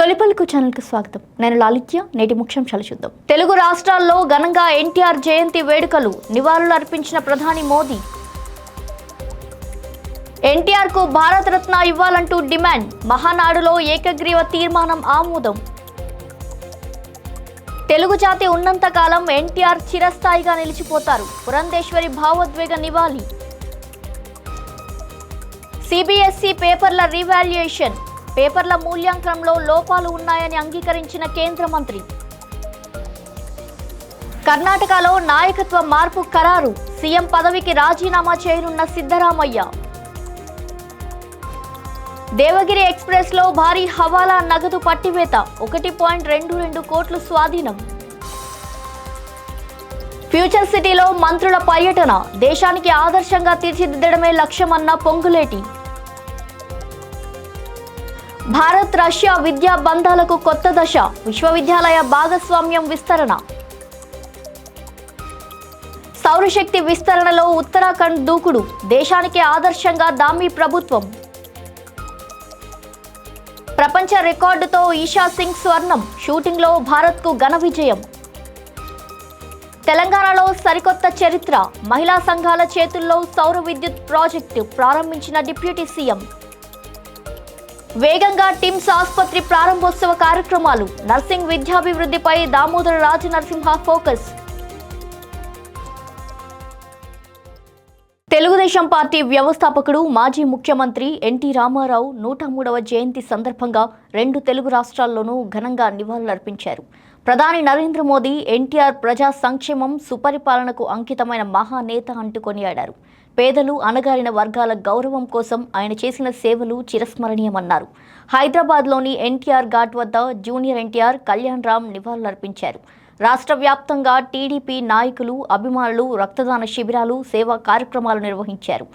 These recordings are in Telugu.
తొలిపలుకు ఛానల్కు స్వాగతం. నేను లాలిత్య. నేటి ముఖ్యాంశాలు చూద్దాం. తెలుగు రాష్ట్రాల్లో ఘనంగా ఎన్టీఆర్ జయంతి వేడుకలు, నివాళులు అర్పించిన ప్రధాని మోదీ. ఎన్టీఆర్కు భారతరత్న ఇవ్వాలంటూ డిమాండ్, మహానాడులో ఏకగ్రీవ తీర్మానం ఆమోదం. తెలుగు జాతి ఉన్నంతకాలం ఎన్టీఆర్ చిరస్థాయిగా నిలిచిపోతారు, పురంధేశ్వరి భావోద్వేగ నివాళి. సిబిఎస్ఈ పేపర్ల రీవాల్యుయేషన్, పేపర్ల మూల్యాంకనంలో లోపాలు ఉన్నాయని అంగీకరించిన కేంద్ర మంత్రి. కర్ణాటకలో నాయకత్వ మార్పు ఖరారు, సీఎం పదవికి రాజీనామా చేయనున్న సిద్ధరామయ్య. దేవగిరి ఎక్స్ప్రెస్ లో భారీ హవాలా నగదు పట్టివేత, 1.22 కోట్లు స్వాధీనం. ఫ్యూచర్ సిటీలో మంత్రుల పర్యటన, దేశానికి ఆదర్శంగా తీర్చిదిద్దడమే లక్ష్యమన్న పొంగులేటి. భారత్ రష్యా విద్యా బంధాలకు కొత్త దశ, విశ్వవిద్యాలయ భాగస్వామ్యం విస్తరణ. సౌరశక్తి విస్తరణలో ఉత్తరాఖండ్ దూకుడు, దేశానికి ఆదర్శంగా దామి ప్రభుత్వం. ప్రపంచ రికార్డుతో ఈషా సింగ్ స్వర్ణం, షూటింగ్లో భారత్కు ఘన విజయం. తెలంగాణలో సరికొత్త చరిత్ర, మహిళా సంఘాల చేతుల్లో సౌర విద్యుత్ ప్రాజెక్టు ప్రారంభించిన డిప్యూటీ సీఎం. వేగంగా టిమ్స్ ఆసుపత్రి ప్రారంభోత్సవ కార్యక్రమాలు, నర్సింగ్ విద్యాభివృద్ధిపై దామోదర రాజనరసింహ ఫోకస్. తెలుగుదేశం పార్టీ వ్యవస్థాపకుడు, మాజీ ముఖ్యమంత్రి ఎన్టీ రామారావు 103వ జయంతి సందర్భంగా 2 తెలుగు రాష్ట్రాల్లోనూ ఘనంగా నివాళులర్పించారు. ప్రధాని నరేంద్ర మోదీ ఎన్టీఆర్ ప్రజా సంక్షేమం, సుపరిపాలనకు అంకితమైన మహానేత అంటూ కొనియాడారు. పేదలు, అణగారిన వర్గాల గౌరవం కోసం ఆయన చేసిన సేవలు చిరస్మరణీయమన్నారు. హైదరాబాద్లోని ఎన్టీఆర్ ఘాట్ వద్ద జూనియర్ ఎన్టీఆర్, కళ్యాణ్ రామ్ నివాళులర్పించారు. రాష్ట్ర వ్యాప్తంగా టీడీపీ నాయకులు, అభిమానులు రక్తదాన శిబిరాలు, సేవా కార్యక్రమాలు నిర్వహించారు.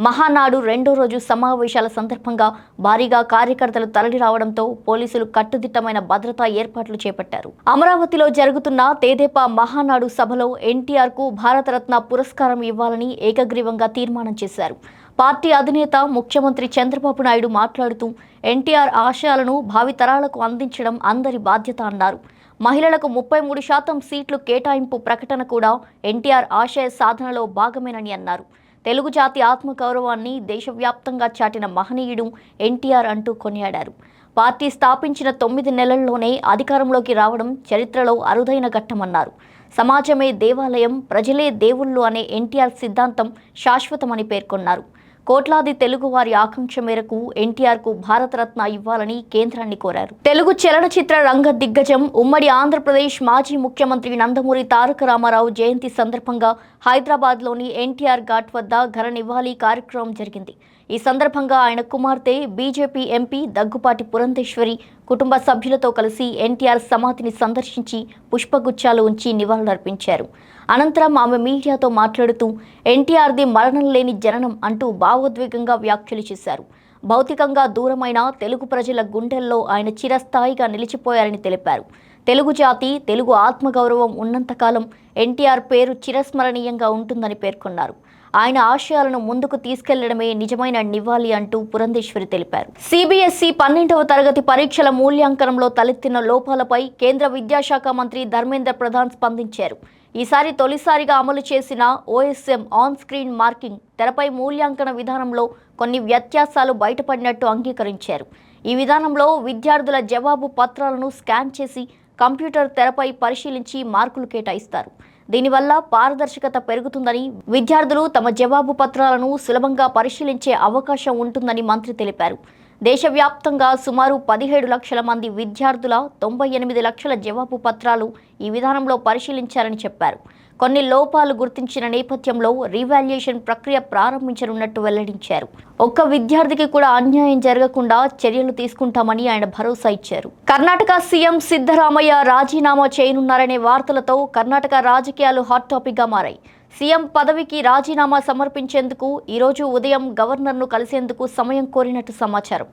మహానాడు 2వ రోజు సమావేశాల సందర్భంగా భారీగా కార్యకర్తలు తరలి రావడంతో పోలీసులు కట్టుదిట్టమైన భద్రతా ఏర్పాట్లు చేపట్టారు. అమరావతిలో జరుగుతున్న తెదేపా మహానాడు సభలో ఎన్టీఆర్కు భారతరత్న పురస్కారం ఇవ్వాలని ఏకగ్రీవంగా తీర్మానం చేశారు. పార్టీ అధినేత ముఖ్యమంత్రి చంద్రబాబు నాయుడు మాట్లాడుతూ ఎన్టీఆర్ ఆశయాలను భావితరాలకు అందించడం అందరి బాధ్యత అన్నారు. మహిళలకు 33% సీట్లు కేటాయింపు ప్రకటన కూడా ఎన్టీఆర్ ఆశయ సాధనలో భాగమేనని అన్నారు. తెలుగు జాతి ఆత్మగౌరవాన్ని దేశవ్యాప్తంగా చాటిన మహనీయుడు ఎన్టీఆర్ అంటూ కొనియాడారు. పార్టీ స్థాపించిన 9 నెలల్లోనే అధికారంలోకి రావడం చరిత్రలో అరుదైన ఘట్టమన్నారు. సమాజమే దేవాలయం, ప్రజలే దేవుళ్ళు అనే ఎన్టీఆర్ సిద్ధాంతం శాశ్వతమని పేర్కొన్నారు. కోట్లాది తెలుగువారి ఆకాంక్ష మేరకు ఎన్టీఆర్కు భారతరత్న ఇవ్వాలని కేంద్రాన్ని కోరారు. తెలుగు చలనచిత్ర రంగ దిగ్గజం, ఉమ్మడి ఆంధ్రప్రదేశ్ మాజీ ముఖ్యమంత్రి నందమూరి తారక రామారావు జయంతి సందర్భంగా హైదరాబాద్లోని ఎన్టీఆర్ ఘాట్ వద్ద ఘన నివాళి కార్యక్రమం జరిగింది. ఈ సందర్భంగా ఆయన కుమార్తె, బీజేపీ ఎంపీ దగ్గుపాటి పురంధేశ్వరి కుటుంబ సభ్యులతో కలిసి ఎన్టీఆర్ సమాధిని సందర్శించి పుష్పగుచ్చాలు ఉంచి నివాళులర్పించారు. అనంతరం ఆమె మీడియాతో మాట్లాడుతూ ఎన్టీఆర్ది మరణం లేని జననం అంటూ భావోద్వేగంగా వ్యాఖ్యలు చేశారు. భౌతికంగా దూరమైన తెలుగు ప్రజల గుండెల్లో ఆయన చిరస్థాయిగా నిలిచిపోయారని తెలిపారు. తెలుగు జాతి, తెలుగు ఆత్మగౌరవం ఉన్నంతకాలం ఎన్టీఆర్ పేరు చిరస్మరణీయంగా ఉంటుందని పేర్కొన్నారు. ఆయన ఆశయాలను ముందుకు తీసుకెళ్లడమే నిజమైన నివాళి అంటూ పురంధేశ్వరి తెలిపారు. సిబిఎస్ఈ 12వ తరగతి పరీక్షల మూల్యాంకనంలో తలెత్తిన లోపాలపై కేంద్ర విద్యాశాఖ మంత్రి ధర్మేంద్ర ప్రధాన్ స్పందించారు. ఈసారి తొలిసారిగా అమలు చేసిన ఓఎస్ఎం ఆన్ స్క్రీన్ మార్కింగ్ తెరపై మూల్యాంకన విధానంలో కొన్ని వ్యత్యాసాలు బయటపడినట్టు అంగీకరించారు. ఈ విధానంలో విద్యార్థుల జవాబు పత్రాలను స్కాన్ చేసి కంప్యూటర్ తెరపై పరిశీలించి మార్కులు కేటాయిస్తారు. దీనివల్ల పారదర్శకత పెరుగుతుందని, విద్యార్థులు తమ జవాబు పత్రాలను సులభంగా పరిశీలించే అవకాశం ఉంటుందని మంత్రి తెలిపారు. దేశవ్యాప్తంగా సుమారు 17 లక్షల మంది విద్యార్థుల 98 లక్షల జవాబు పత్రాలు ఈ విధానంలో పరిశీలించారని చెప్పారు. కొన్ని లోపాలు గుర్తించిన నేపథ్యంలో రీవాల్యుయేషన్ ప్రక్రియ ప్రారంభించనున్నట్టు వెల్లడించారు. ఒక్క విద్యార్థికి కూడా అన్యాయం జరగకుండా చర్యలు తీసుకుంటామని ఆయన భరోసా ఇచ్చారు. కర్ణాటక సీఎం సిద్ధరామయ్య రాజీనామా చేయనున్నారనే వార్తలతో కర్ణాటక రాజకీయాలు హాట్ టాపిక్గా మారాయి. సీఎం పదవికి రాజీనామా సమర్పించేందుకు ఈరోజు ఉదయం గవర్నర్ను కలిసేందుకు సమయం కోరినట్టు సమాచారం.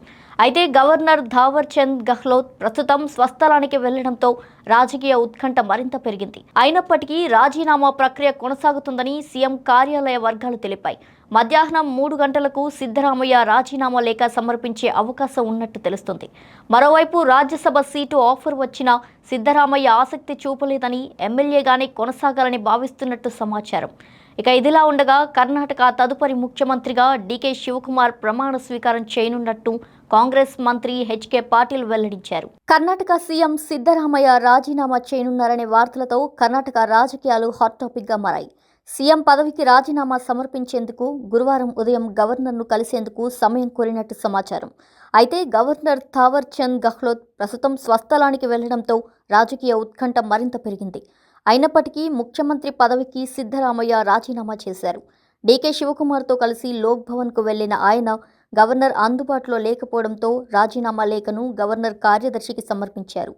అయితే గవర్నర్ థావర్ చంద్ గెహ్లోట్ ప్రస్తుతం స్వస్థలానికి వెళ్లడంతో రాజకీయ ఉత్కంఠ మరింత పెరిగింది. అయినప్పటికీ రాజీనామా ప్రక్రియ కొనసాగుతుందని సీఎం కార్యాలయ వర్గాలు తెలిపాయి. మధ్యాహ్నం 3 గంటలకు సిద్ధరామయ్య రాజీనామా లేఖ సమర్పించే అవకాశం ఉన్నట్టు తెలుస్తుంది. మరోవైపు రాజ్యసభ సీటు ఆఫర్ వచ్చినా సిద్ధరామయ్య ఆసక్తి చూపలేదని, ఎమ్మెల్యేగానే కొనసాగాలని భావిస్తున్నట్టు సమాచారం. ఇక ఇదిలా ఉండగా కర్ణాటక తదుపరి ముఖ్యమంత్రిగా డీకే శివకుమార్ ప్రమాణ స్వీకారం చేయనున్నట్టు కాంగ్రెస్ మంత్రి హెచ్కే పాటిల్ వెల్లడించారు. కర్ణాటక సీఎం సిద్ధరామయ్య రాజీనామా చేయనున్నారనే వార్తలతో కర్ణాటక రాజకీయాలు హాట్ టాపిక్ గా మారాయి. సీఎం పదవికి రాజీనామా సమర్పించేందుకు గురువారం ఉదయం గవర్నర్ను కలిసేందుకు సమయం కోరినట్టు సమాచారం. అయితే గవర్నర్ థావర్ చంద్ గెహ్లోట్ ప్రస్తుతం స్వస్థలానికి వెళ్లడంతో రాజకీయ ఉత్కంఠ మరింత పెరిగింది. అయినప్పటికీ ముఖ్యమంత్రి పదవికి సిద్ధరామయ్య రాజీనామా చేశారు. డీకే శివకుమార్తో కలిసి లోక్ భవన్కు వెళ్లిన ఆయన గవర్నర్ అందుబాటులో లేకపోవడంతో రాజీనామా లేఖను గవర్నర్ కార్యదర్శికి సమర్పించారు.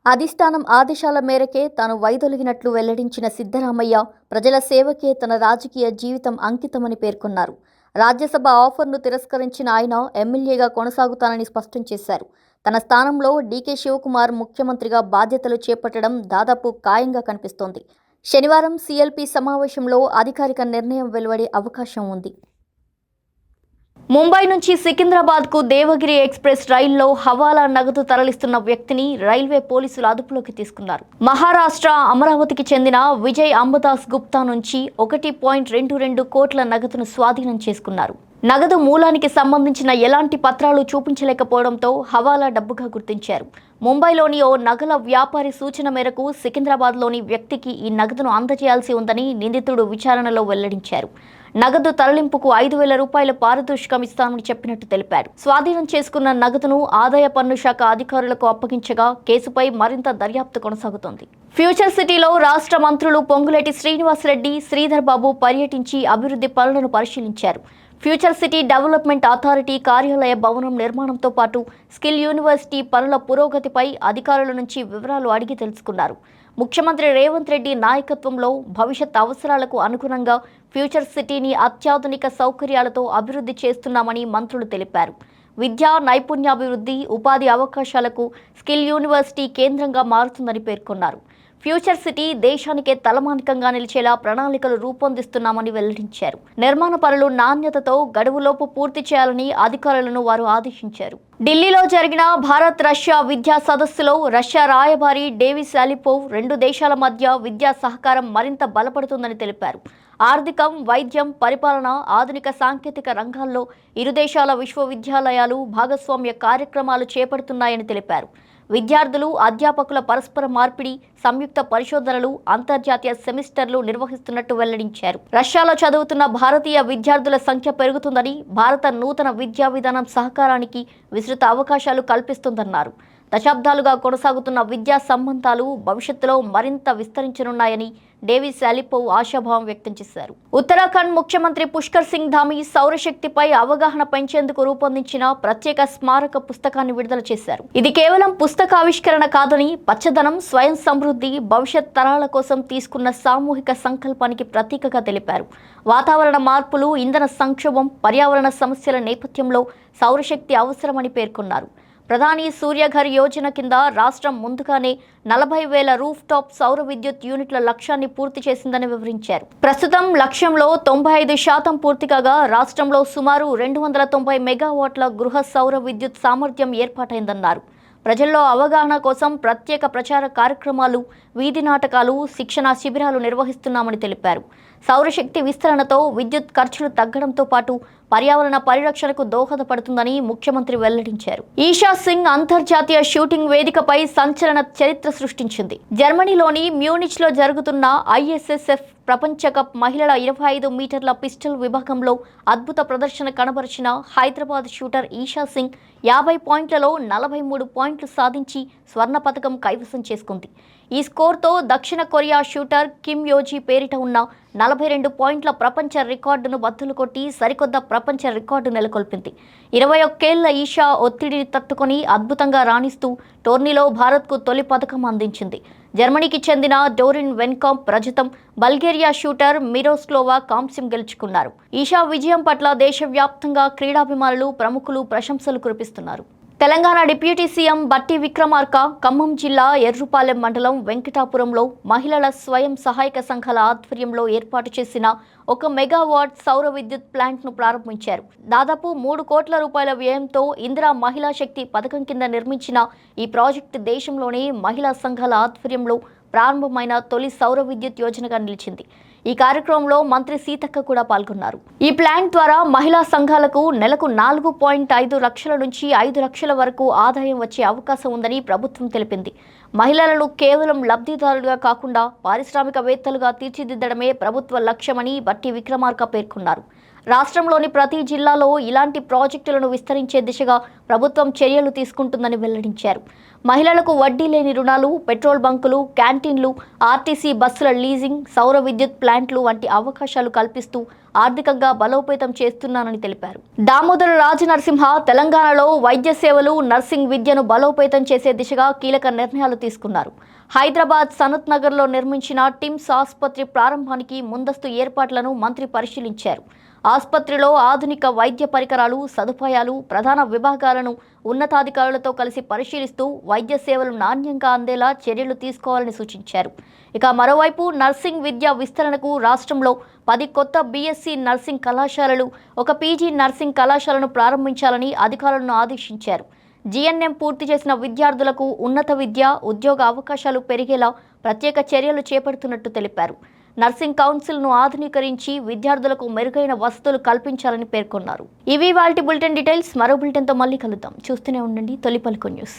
అధిష్టానం ఆదేశాల మేరకే తాను వైదొలిగినట్లు వెల్లడించిన సిద్ధరామయ్య ప్రజల సేవకే తన రాజకీయ జీవితం అంకితమని పేర్కొన్నారు. రాజ్యసభ ఆఫర్ను తిరస్కరించిన ఆయన ఎమ్మెల్యేగా కొనసాగుతానని స్పష్టం చేశారు. తన స్థానంలో డీకే శివకుమార్ ముఖ్యమంత్రిగా బాధ్యతలు చేపట్టడం దాదాపు ఖాయంగా కనిపిస్తోంది. శనివారం సీఎల్పీ సమావేశంలో అధికారిక నిర్ణయం వెలువడే అవకాశం ఉంది. ముంబై నుంచి సికింద్రాబాద్కు దేవగిరి ఎక్స్ప్రెస్ రైల్లో హవాలా నగదు తరలిస్తున్న వ్యక్తిని రైల్వే పోలీసులు అదుపులోకి తీసుకున్నారు. మహారాష్ట్ర అమరావతికి చెందిన విజయ్ అంబదాస్ గుప్తా నుంచి 1.22 కోట్ల నగదును స్వాధీనం చేసుకున్నారు. నగదు మూలానికి సంబంధించిన ఎలాంటి పత్రాలు చూపించలేకపోవడంతో హవాలా డబ్బుగా గుర్తించారు. ముంబైలోని ఓ నగల వ్యాపారి సూచన మేరకు సికింద్రాబాద్లోని వ్యక్తికి ఈ నగదును అందజేయాల్సి ఉందని నిందితుడు విచారణలో వెల్లడించారు. నగదు తరలింపుకు 5,000 రూపాయల పారితోషికం ఇస్తామని చెప్పినట్టు తెలిపాడు. స్వాధీనం చేసుకున్న నగదును ఆదాయ పన్ను శాఖ అధికారులకు అప్పగించగా కేసుపై మరింత దర్యాప్తు కొనసాగుతోంది. ఫ్యూచర్ సిటీలో రాష్ట్ర మంత్రులు పొంగులేటి శ్రీనివాసరెడ్డి, శ్రీధర్ బాబు పర్యటించి అభివృద్ధి పనులను పరిశీలించారు. ఫ్యూచర్ సిటీ డెవలప్మెంట్ అథారిటీ కార్యాలయ భవనం నిర్మాణంతో పాటు స్కిల్ యూనివర్సిటీ పనుల పురోగతిపై అధికారుల నుంచి వివరాలు అడిగి తెలుసుకున్నారు. ముఖ్యమంత్రి రేవంత్ రెడ్డి నాయకత్వంలో భవిష్యత్ అవసరాలకు అనుగుణంగా ఫ్యూచర్ సిటీని అత్యాధునిక సౌకర్యాలతో అభివృద్ధి చేస్తున్నామని మంత్రులు తెలిపారు. విద్యా నైపుణ్యాభివృద్ధి, ఉపాధి అవకాశాలకు స్కిల్ యూనివర్సిటీ కేంద్రంగా మారుతుందని పేర్కొన్నారు. ఫ్యూచర్ సిటీ దేశానికే తలమానికంగా నిలిచేలా ప్రణాళికలు రూపొందిస్తున్నామని వెల్లడించారు. నిర్మాణ పనులు నాణ్యతతో గడువులోపు పూర్తి చేయాలని అధికారులను వారు ఆదేశించారు. ఢిల్లీలో జరిగిన భారత్ రష్యా విద్యా సదస్సులో రష్యా రాయబారి డేవిస్ అలిపోవ్ 2 దేశాల మధ్య విద్యా సహకారం మరింత బలపడుతుందని తెలిపారు. ఆర్థికం, వైద్యం, పరిపాలన, ఆధునిక సాంకేతిక రంగాల్లో ఇరు దేశాల విశ్వవిద్యాలయాలు భాగస్వామ్య కార్యక్రమాలు చేపడుతున్నాయని తెలిపారు. విద్యార్థులు, అధ్యాపకుల పరస్పర మార్పిడి, సంయుక్త పరిశోధనలు, అంతర్జాతీయ సెమిస్టర్లు నిర్వహిస్తున్నట్టు వెల్లడించారు. రష్యాలో చదువుతున్న భారతీయ విద్యార్థుల సంఖ్య పెరుగుతుందని, భారత నూతన విద్యా విధానం సహకారానికి విస్తృత అవకాశాలు కల్పిస్తుందన్నారు. దశాబ్దాలుగా కొనసాగుతున్న విద్యా సంబంధాలు భవిష్యత్తులో మరింత విస్తరించనున్నాయని డేవిస్ అలిపోవ్ ఆశాభావం వ్యక్తం చేశారు. ఉత్తరాఖండ్ ముఖ్యమంత్రి పుష్కర్ సింగ్ ధామీ సౌరశక్తిపై అవగాహన పెంచేందుకు రూపొందించిన ప్రత్యేక స్మారక పుస్తకాన్ని విడుదల చేశారు. ఇది కేవలం పుస్తకావిష్కరణ కాదని, పచ్చదనం, స్వయం సమృద్ధి, భవిష్యత్ తరాల కోసం తీసుకున్న సామూహిక సంకల్పానికి ప్రతీకగా తెలిపారు. వాతావరణ మార్పులు, ఇంధన సంక్షోభం, పర్యావరణ సమస్యల నేపథ్యంలో సౌరశక్తి అవసరమని పేర్కొన్నారు. ప్రధాని సూర్యఘర్ యోజన కింద రాష్ట్రం ముందుగానే 40,000 రూఫ్ టాప్ సౌర విద్యుత్ యూనిట్ల లక్ష్యాన్ని పూర్తి చేసిందని వివరించారు. ప్రస్తుతం లక్ష్యంలో 95% పూర్తి కాగా రాష్ట్రంలో సుమారు 290 మెగావాట్ల గృహ సౌర విద్యుత్ సామర్థ్యం ఏర్పాటైందన్నారు. ప్రజల్లో అవగాహన కోసం ప్రత్యేక ప్రచార కార్యక్రమాలు, వీధి నాటకాలు, శిక్షణా శిబిరాలు నిర్వహిస్తున్నామని తెలిపారు. సౌరశక్తి విస్తరణతో విద్యుత్ ఖర్చులు తగ్గడంతో పాటు పర్యావరణ పరిరక్షణకు దోహదపడుతుందని ముఖ్యమంత్రి వెల్లడించారు. ఈషా సింగ్ అంతర్జాతీయ షూటింగ్ వేదికపై సంచలన చరిత్ర సృష్టించింది. జర్మనీలోని మ్యూనిచ్లో జరుగుతున్న ISSF ప్రపంచ కప్ మహిళల 25 మీటర్ల పిస్టల్ విభాగంలో అద్భుత ప్రదర్శన కనబరిచిన హైదరాబాద్ షూటర్ ఈషా సింగ్ 50 పాయింట్లలో 43 పాయింట్లు సాధించి స్వర్ణ పతకం కైవసం చేసుకుంది. ఈ స్కోర్తో దక్షిణ కొరియా షూటర్ కిమ్ యోజీ పేరిట ఉన్న 42 పాయింట్ల ప్రపంచ రికార్డును బద్దలు కొట్టి సరికొత్త ప్రపంచ రికార్డు నెలకొల్పింది. 21 ఏళ్ల ఈషా ఒత్తిడిని తట్టుకొని అద్భుతంగా రాణిస్తూ టోర్నీలో భారత్కు తొలి పతకం అందించింది. జర్మనీకి చెందిన డోరిన్ వెన్కాంప్ రజతం, బల్గేరియా షూటర్ మిరోస్లోవా కాంస్యం గెలుచుకున్నారు. ఈషా విజయం పట్ల దేశవ్యాప్తంగా క్రీడాభిమానులు, ప్రముఖులు ప్రశంసలు కురిపిస్తున్నారు. తెలంగాణ డిప్యూటీ సీఎం బట్టి విక్రమార్క ఖమ్మం జిల్లా ఎర్రుపాలెం మండలం వెంకటాపురంలో మహిళల స్వయం సహాయక సంఘాల ఆధ్వర్యంలో ఏర్పాటు చేసిన 1 మెగావాట్ సౌర విద్యుత్ ప్లాంట్ను ప్రారంభించారు. దాదాపు 3 కోట్ల రూపాయల వ్యయంతో ఇందిరా మహిళా శక్తి పథకం కింద నిర్మించిన ఈ ప్రాజెక్టు దేశంలోనే మహిళా సంఘాల ఆధ్వర్యంలో ప్రారంభమైన తొలి సౌర విద్యుత్ యోజనగా నిలిచింది. ఈ కార్యక్రమంలో మంత్రి సీతక్క కూడా పాల్గొన్నారు. ఈ ప్లాంట్ ద్వారా మహిళా సంఘాలకు నెలకు 4.5 లక్షల నుంచి 5 లక్షల వరకు ఆదాయం వచ్చే అవకాశం ఉందని ప్రభుత్వం తెలిపింది. మహిళలను కేవలం లబ్ధిదారులుగా కాకుండా పారిశ్రామికవేత్తలుగా తీర్చిదిద్దడమే ప్రభుత్వ లక్ష్యమని బట్టి విక్రమార్క పేర్కొన్నారు. రాష్ట్రంలోని ప్రతి జిల్లాలో ఇలాంటి ప్రాజెక్టులను విస్తరించే దిశగా ప్రభుత్వం చర్యలు తీసుకుంటుందని వెల్లడించారు. మహిళలకు వడ్డీ లేని రుణాలు, పెట్రోల్ బంకులు, క్యాంటీన్లు, ఆర్టీసీ బస్సుల లీజింగ్, సౌర విద్యుత్ ప్లాంట్లు వంటి అవకాశాలు కల్పిస్తూ ఆర్థికంగా బలోపేతం చేస్తున్నానని తెలిపారు. దామోదర రాజనరసింహ తెలంగాణలో వైద్య సేవలు, నర్సింగ్ విద్యను బలోపేతం చేసే దిశగా కీలక నిర్ణయాలు తీసుకున్నారు. హైదరాబాద్ సనత్ నగర్లో నిర్మించిన టిమ్స్ ఆసుపత్రి ప్రారంభానికి ముందస్తు ఏర్పాట్లను మంత్రి పరిశీలించారు. ఆసుపత్రిలో ఆధునిక వైద్య పరికరాలు, సదుపాయాలు, ప్రధాన విభాగాలను ఉన్నతాధికారులతో కలిసి పరిశీలిస్తూ వైద్య సేవలు నాణ్యంగా అందేలా చర్యలు తీసుకోవాలని సూచించారు. ఇక మరోవైపు నర్సింగ్ విద్య విస్తరణకు రాష్ట్రంలో 10 కొత్త బీఎస్సీ నర్సింగ్ కళాశాలలు, 1 పీజీ నర్సింగ్ కళాశాలను ప్రారంభించాలని అధికారులను ఆదేశించారు. జీఎన్ఎం పూర్తి చేసిన విద్యార్థులకు ఉన్నత విద్య, ఉద్యోగ అవకాశాలు పెరిగేలా ప్రత్యేక చర్యలు చేపడుతున్నట్టు తెలిపారు. నర్సింగ్ కౌన్సిల్ను ఆధునీకరించి విద్యార్థులకు మెరుగైన వసతులు కల్పించాలని పేర్కొన్నారు. ఇవి వాల్టి బులెటిన్ డీటెయిల్స్. మరో బులెటిన్తో మళ్ళీ కలుద్దాం. చూస్తూనే ఉండండి తొలి పలుకు న్యూస్.